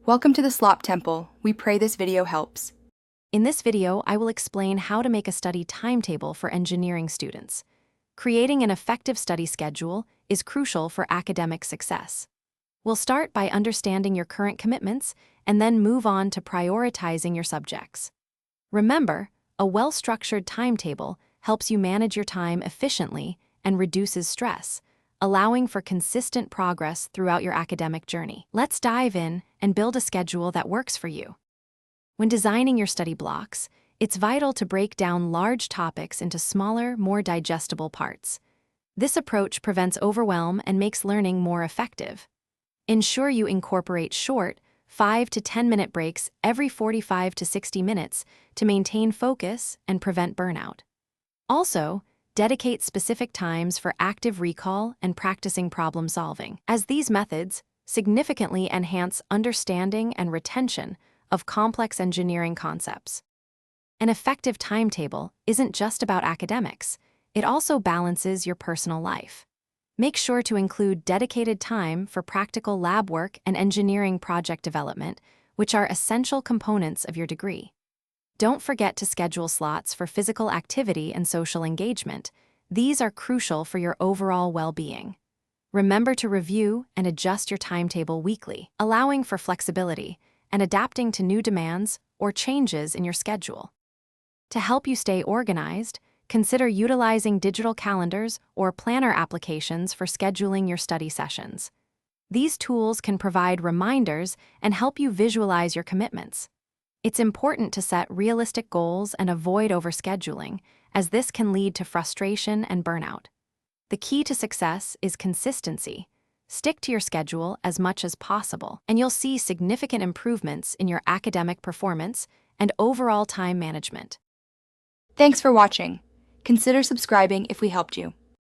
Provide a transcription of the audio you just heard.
Welcome to the Slop Temple. We pray this video helps. In this video, I will explain how to make a study timetable for engineering students. Creating an effective study schedule is crucial for academic success. We'll start by understanding your current commitments and then move on to prioritizing your subjects. Remember, a well-structured timetable helps you manage your time efficiently and reduces stress, allowing for consistent progress throughout your academic journey. Let's dive in and build a schedule that works for you. When designing your study blocks, it's vital to break down large topics into smaller, more digestible parts. This approach prevents overwhelm and makes learning more effective. Ensure you incorporate short, 5 to 10-minute breaks every 45 to 60 minutes to maintain focus and prevent burnout. Also, dedicate specific times for active recall and practicing problem solving, as these methods significantly enhance understanding and retention of complex engineering concepts. An effective timetable isn't just about academics, it also balances your personal life. Make sure to include dedicated time for practical lab work and engineering project development, which are essential components of your degree. Don't forget to schedule slots for physical activity and social engagement. These are crucial for your overall well-being. Remember to review and adjust your timetable weekly, allowing for flexibility and adapting to new demands or changes in your schedule. To help you stay organized, consider utilizing digital calendars or planner applications for scheduling your study sessions. These tools can provide reminders and help you visualize your commitments. It's important to set realistic goals and avoid overscheduling, as this can lead to frustration and burnout. The key to success is consistency. Stick to your schedule as much as possible, and you'll see significant improvements in your academic performance and overall time management. Thanks for watching. Consider subscribing if we helped you.